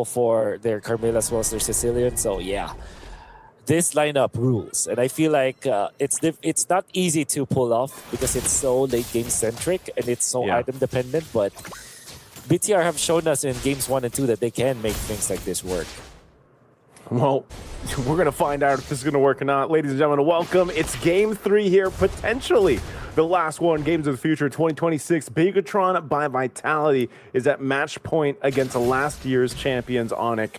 for their Carmilla as well as their Sicilian. So yeah, this lineup rules, and I feel like it's not easy to pull off because it's so late game centric and it's so item dependent. But BTR have shown us in games 1 and 2 that they can make things like this work. Well, we're going to find out if this is going to work or not. Ladies and gentlemen, welcome. It's Game 3 here, potentially the last one. Games of the Future 2026. Bigatron by Vitality is at match point against last year's champions, Onic.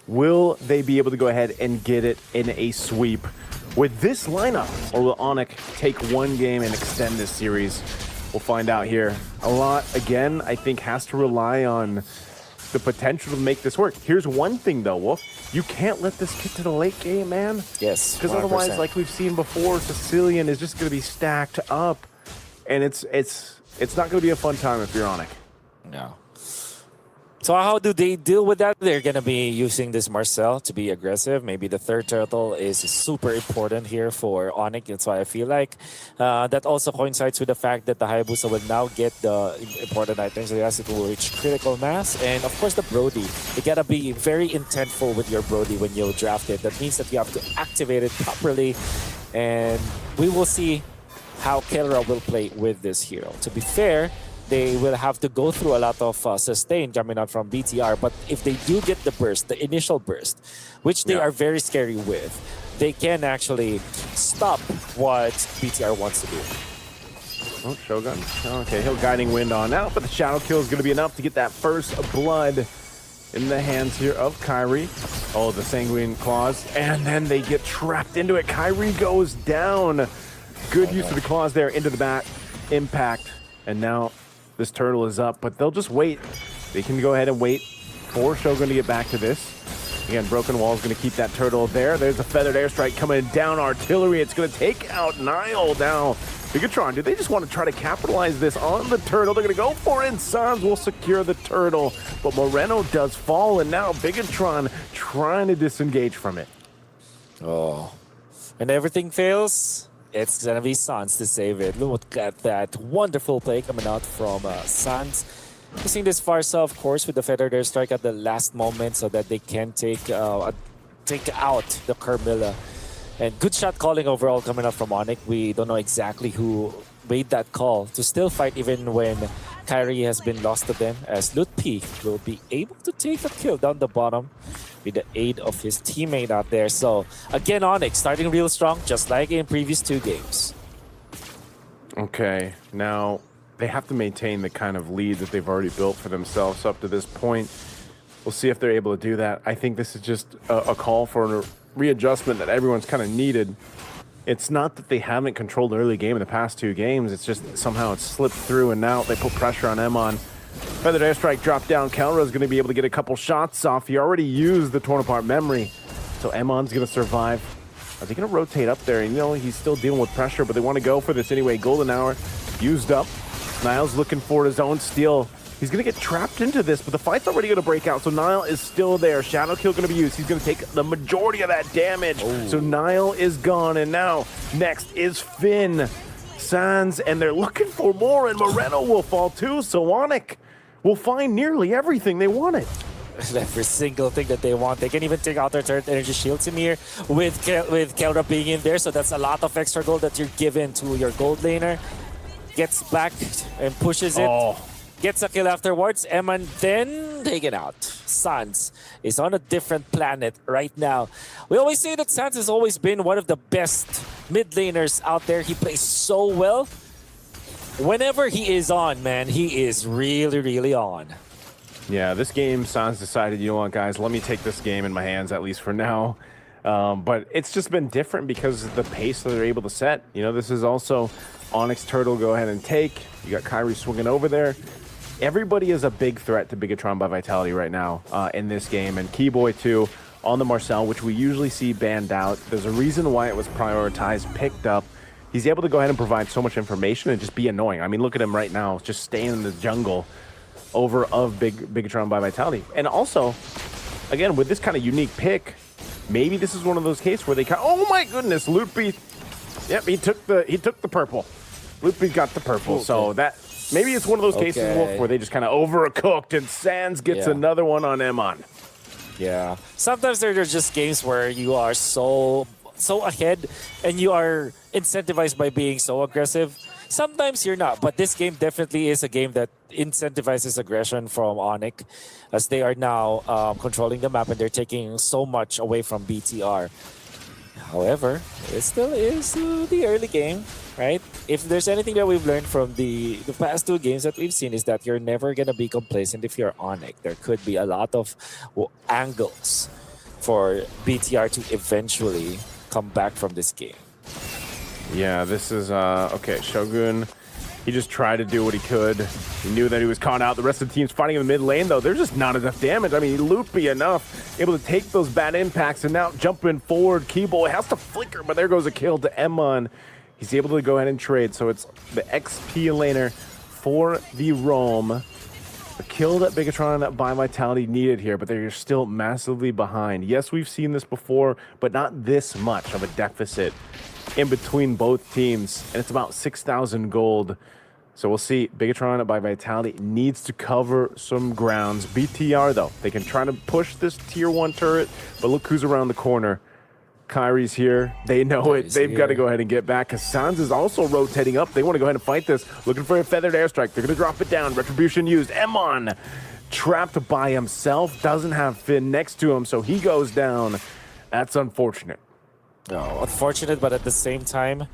Will they be able to go ahead and get it in a sweep with this lineup? Or will Onic take one game and extend this series? We'll find out here. A lot, again, I think has to rely on the potential to make this work. Here's one thing though, Wolf. You can't let this get to the late game, man. Yes, because otherwise, like we've seen before, Sicilian is just going to be stacked up, and it's not going to be a fun time if you're Onic. No. So how do they deal with that? They're going to be using this Marcel to be aggressive. Maybe the third turtle is super important here for Onic. That's why I feel like that also coincides with the fact that the Hayabusa will now get the important items. So yes, it will reach critical mass. And of course, the Brody. You got to be very intentful with your Brody when you draft it. That means that you have to activate it properly. And we will see how Kelra will play with this hero. To be fair, they will have to go through a lot of sustain coming out from BTR. But if they do get the burst, the initial burst, which they are very scary with, they can actually stop what BTR wants to do. Oh, Shogun. Okay, he'll Guiding Wind on now, but the Shadow Kill is going to be enough to get that first blood in the hands here of Kyrie. Oh, the Sanguine Claws. And then they get trapped into it. Kyrie goes down. Good use of the claws there into the bat. Impact. And now this turtle is up, but they'll just wait. They can go ahead and wait for Shogun to get back to this. Again, Broken Wall is going to keep that turtle there. There's a Feathered Airstrike coming down. Artillery. It's going to take out Nile now. Bigatron, do they just want to try to capitalize this on the turtle? They're going to go for it, and Sans will secure the turtle. But Moreno does fall, and now Bigatron trying to disengage from it. Oh. And everything fails. It's going to be Sans to save it. Look at that wonderful play coming out from Sans. Using this Farsa, of course, with the Feathered Airstrike at the last moment so that they can take out the Carmilla. And good shot calling overall coming out from Onic. We don't know exactly who made that call to still fight even when Kyrie has been lost to them, as Lutpi will be able to take a kill down the bottom with the aid of his teammate out there. So again, Onic starting real strong, just like in previous 2 games. Okay, now they have to maintain the kind of lead that they've already built for themselves up to this point. We'll see if they're able to do that. I think this is just a call for a readjustment that everyone's kind of needed. It's not that they haven't controlled the early game in the past 2 games. It's just somehow it's slipped through, and now they put pressure on Emon. Feathered Airstrike dropped down. Kelra is going to be able to get a couple shots off. He already used the torn apart memory, so Emon's going to survive. Are they going to rotate up there? You know, he's still dealing with pressure, but they want to go for this anyway. Golden Hour used up. Nile's looking for his own steal. He's going to get trapped into this, but the fight's already going to break out, so Nile is still there. Shadow Kill going to be used. He's going to take the majority of that damage. Oh. So Nile is gone, and now next is Finn. Sans, and they're looking for more, and Moreno will fall too, so Onic will find nearly everything they wanted. Every single thing that they want. They can even take out their third energy shields in here with Kelra being in there, so that's a lot of extra gold that you're given to your gold laner. Gets back and pushes it. Gets a kill afterwards. Eman then taken out. Sans is on a different planet right now. We always say that Sans has always been one of the best mid laners out there. He plays so well. Whenever he is on, man, he is really, really on. Yeah, this game, Sans decided, you know what, guys, let me take this game in my hands, at least for now. But it's just been different because of the pace that they're able to set. You know, this is also Onyx Turtle go ahead and take. You got Kyrie swinging over there. Everybody is a big threat to Bigatron by Vitality right now in this game. And Keyboy, too, on the Marcel, which we usually see banned out. There's a reason why it was prioritized, picked up. He's able to go ahead and provide so much information and just be annoying. I mean, look at him right now, just staying in the jungle over of Bigatron by Vitality. And also, again, with this kind of unique pick, maybe this is one of those cases where they oh my goodness, Loopy. Yep, he took the purple. Loopy got the purple. Okay. So that maybe it's one of those cases, Wolf, where they just kind of overcooked and Sans gets another one on Emon. Yeah. Sometimes there are just games where you are so ahead and you are incentivized by being so aggressive. Sometimes you're not, but this game definitely is a game that incentivizes aggression from Onic, as they are now controlling the map and they're taking so much away from BTR. However, it still is the early game, right? If there's anything that we've learned from the past two games that we've seen is that you're never going to be complacent if you're Onic. There could be a lot of angles for BTR to eventually come back from this game. Yeah, this is okay. Shogun, he just tried to do what he could. He knew that he was caught out. The rest of the team's fighting in the mid lane, though. There's just not enough damage. I mean, loopy enough, able to take those bad impacts, and now jumping forward. Keyboy has to flicker, but there goes a kill to Emon. He's able to go ahead and trade, so it's the XP laner for the Roam. The kill that Bigatron by Vitality needed here, but they're still massively behind. Yes, we've seen this before, but not this much of a deficit in between both teams, and it's about 6,000 gold. So we'll see. Bigatron by Vitality needs to cover some grounds. BTR, though, they can try to push this tier 1 turret, but look who's around the corner. Kyrie's here. They know it. They've got to go ahead and get back. Sans is also rotating up. They want to go ahead and fight this. Looking for a feathered airstrike. They're going to drop it down. Retribution used. Emon trapped by himself. Doesn't have Finn next to him, so he goes down. That's unfortunate. No, unfortunate, but at the same time,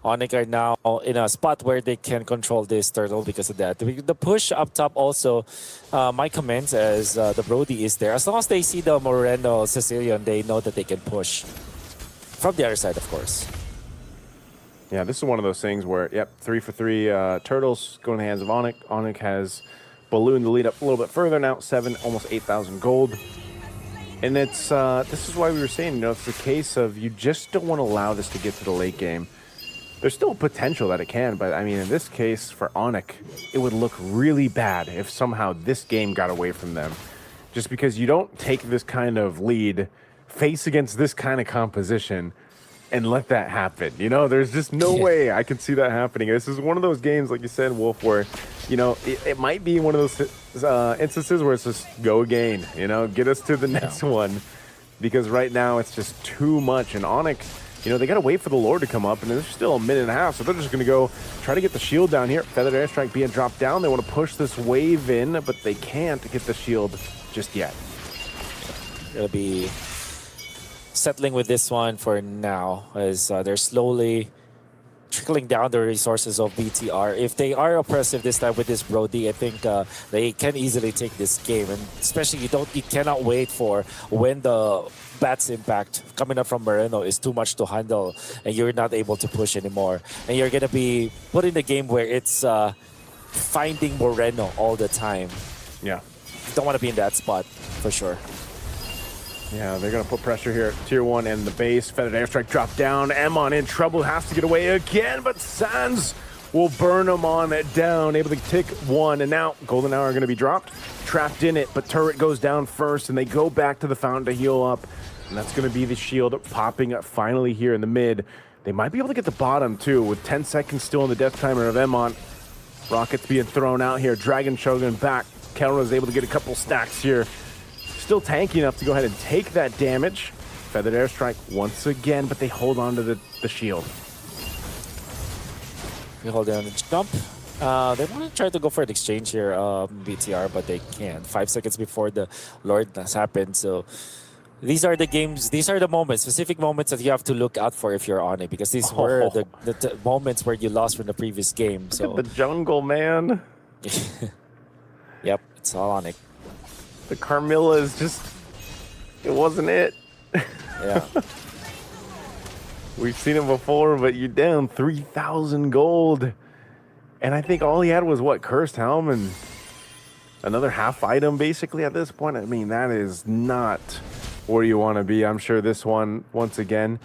Onic are now in a spot where they can control this turtle because of that. The push up top also, my comments as the Brody is there. As long as they see the Moreno Sicilian, they know that they can push. From the other side, of course. Yeah, this is one of those things where, yep, 3 for 3 turtles go in the hands of Onic. Onic has ballooned the lead up a little bit further now, 7, almost 8,000 gold. And it's this is why we were saying, you know, it's the case of you just don't want to allow this to get to the late game. There's still potential that it can, but I mean, in this case, for Onic, it would look really bad if somehow this game got away from them. Just because you don't take this kind of lead, face against this kind of composition, and let that happen. You know, there's just no way I can see that happening. This is one of those games, like you said, Wolf, where, you know, it might be one of those instances where it's just go again, you know, get us to the next one. Because right now it's just too much. And Onic, you know, they got to wait for the Lord to come up, and there's still a minute and a half, so they're just going to go try to get the shield down here. Feathered airstrike being dropped down. They want to push this wave in, but they can't get the shield just yet. It'll be settling with this one for now, as they're slowly trickling down the resources of BTR. If they are oppressive this time with this Brody, I think they can easily take this game. And especially you cannot wait for when the Bat's impact coming up from Moreno is too much to handle and you're not able to push anymore. And you're gonna be put in a game where it's finding Moreno all the time. Yeah. You don't want to be in that spot for sure. Yeah, they're going to put pressure here at Tier 1 and the base. Feathered airstrike dropped down. Emon in trouble, has to get away again, but Sans will burn him on down, able to take one. And now Golden Hour are going to be dropped, trapped in it, but turret goes down first, and they go back to the fountain to heal up. And that's going to be the shield popping up finally here in the mid. They might be able to get the bottom, too, with 10 seconds still in the death timer of Emon. Rockets being thrown out here. Dragon Shogun back. Kelra is able to get a couple stacks here. Still tanky enough to go ahead and take that damage. Feathered airstrike once again, but they hold on to the shield. We hold down the jump. They want to try to go for an exchange here, BTR, but they can't. 5 seconds before the Lord has happened. So these are the games, these are the moments, specific moments that you have to look out for if you're on it, because these were the moments where you lost from the previous game. So look at the jungle, man. Yep, it's all on it. The Carmilla is just, it wasn't it. Yeah. We've seen it before, but you're down 3,000 gold. And I think all he had was, what, Cursed Helm and another half item, basically, at this point. I mean, that is not where you want to be. I'm sure this one, once again,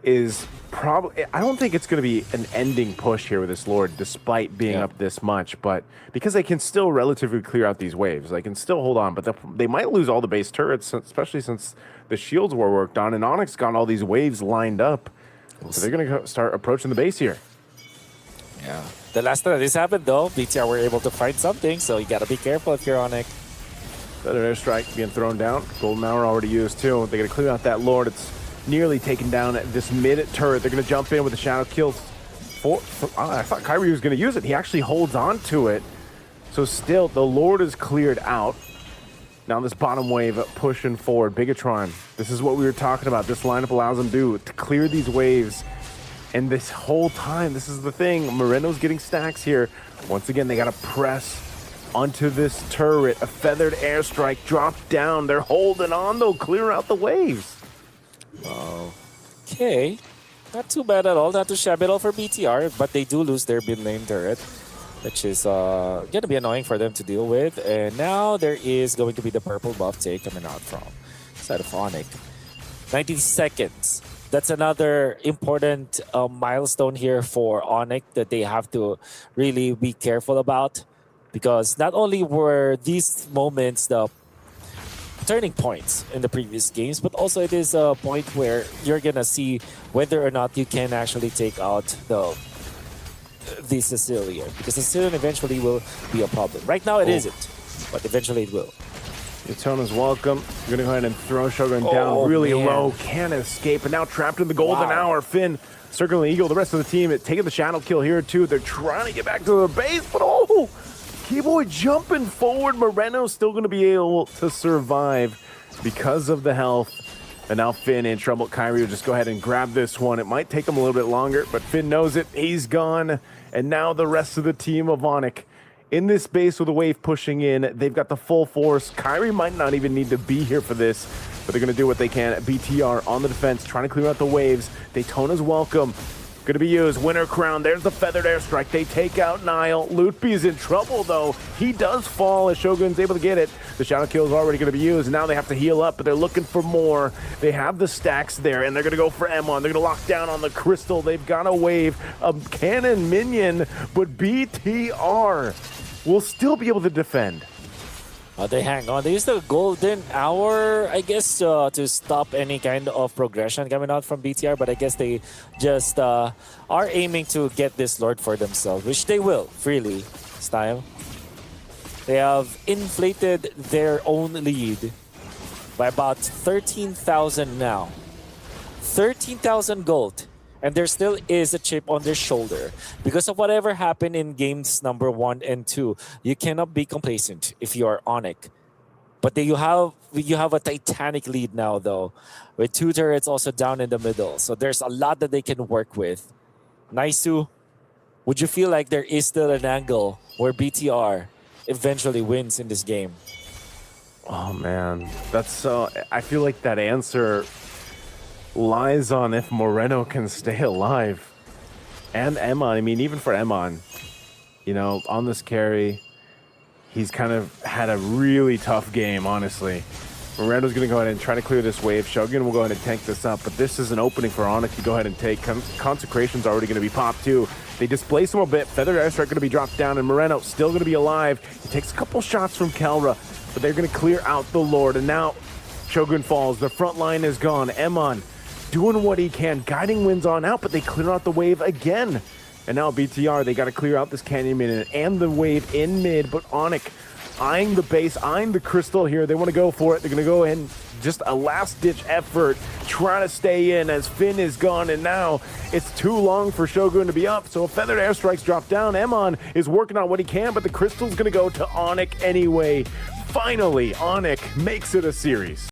is probably, I don't think it's going to be an ending push here with this Lord, despite being up this much, but because they can still relatively clear out these waves, they can still hold on, but they might lose all the base turrets, especially since the shields were worked on, and Onyx got all these waves lined up. So they're going to start approaching the base here. Yeah. The last time this happened, though, BTR were able to find something, so you got to be careful if you're Onic. Another airstrike being thrown down. Golden Hour already used too. They're going to clear out that Lord. It's nearly taken down this mid turret. They're going to jump in with the shadow kills. I thought Kyrie was going to use it. He actually holds on to it. So still, the Lord is cleared out. Now this bottom wave pushing forward. Bigatron, this is what we were talking about. This lineup allows them to clear these waves. And this whole time, this is the thing. Moreno's getting stacks here. Once again, they got to press onto this turret. A feathered airstrike dropped down. They're holding on, though. Clear out the waves. Okay. Not too bad at all. Not too shabby at all for BTR, but they do lose their mid lane turret, which is going to be annoying for them to deal with. And now there is going to be the purple buff take coming out from side of Onic. 90 seconds. That's another important milestone here for Onic that they have to really be careful about, because not only were these moments the turning points in the previous games, but also it is a point where you're gonna see whether or not you can actually take out the Sicilian, because Sicilian eventually will be a problem. Right now it isn't, but eventually it will. Daytona's welcome. You're going to go ahead and throw Shogun down really low. Can't escape. And now trapped in the golden hour. Finn circling the eagle. The rest of the team taking the shadow kill here too. They're trying to get back to the base, but Keyboy jumping forward. Moreno's still going to be able to survive because of the health. And now Finn in trouble. Kyrie will just go ahead and grab this one. It might take him a little bit longer, but Finn knows it. He's gone. And now the rest of the team of Onic in this base with a wave pushing in. They've got the full force. Kyrie might not even need to be here for this, but they're going to do what they can. BTR on the defense, trying to clear out the waves. Daytona's welcome. Going to be used. Winter Crown. There's the feathered airstrike. They take out Nile. Lootby is in trouble, though. He does fall as Shogun's able to get it. The shadow kill is already going to be used. And now they have to heal up, but they're looking for more. They have the stacks there, and they're going to go for Emon. They're going to lock down on the crystal. They've got a wave, a cannon minion, but BTR will still be able to defend. They hang on. They use the golden hour, I guess, to stop any kind of progression coming out from BTR, but I guess they just are aiming to get this Lord for themselves, which they will, freely, style. They have inflated their own lead by about 13,000 now. 13,000 gold. And there still is a chip on their shoulder. Because of whatever happened in games number 1 and 2, you cannot be complacent if you are Onic. But you have a titanic lead now, though, with 2 turrets also down in the middle. So there's a lot that they can work with. Naisu, would you feel like there is still an angle where BTR eventually wins in this game? Oh, man. That's so... I feel like that answer lies on if Moreno can stay alive. And Emon, I mean, even for Emon, you know, on this carry, he's kind of had a really tough game, honestly. Moreno's going to go ahead and try to clear this wave. Shogun will go ahead and tank this up, but this is an opening for Onic to go ahead and take. Consecration's already going to be popped, too. They displace him a bit. Feathered airstrike going to be dropped down, and Moreno still going to be alive. He takes a couple shots from Kelra, but they're going to clear out the Lord, and now Shogun falls. The front line is gone. Emon doing what he can, guiding winds on out, but they clear out the wave again. And now BTR, they got to clear out this canyon minion and the wave in mid, but Onic eyeing the base, eyeing the crystal here. They want to go for it. They're going to go ahead and just a last-ditch effort, trying to stay in as Finn is gone, and now it's too long for Shogun to be up, so a feathered airstrike's dropped down. Emon is working on what he can, but the crystal's going to go to Onic anyway. Finally, Onic makes it a series.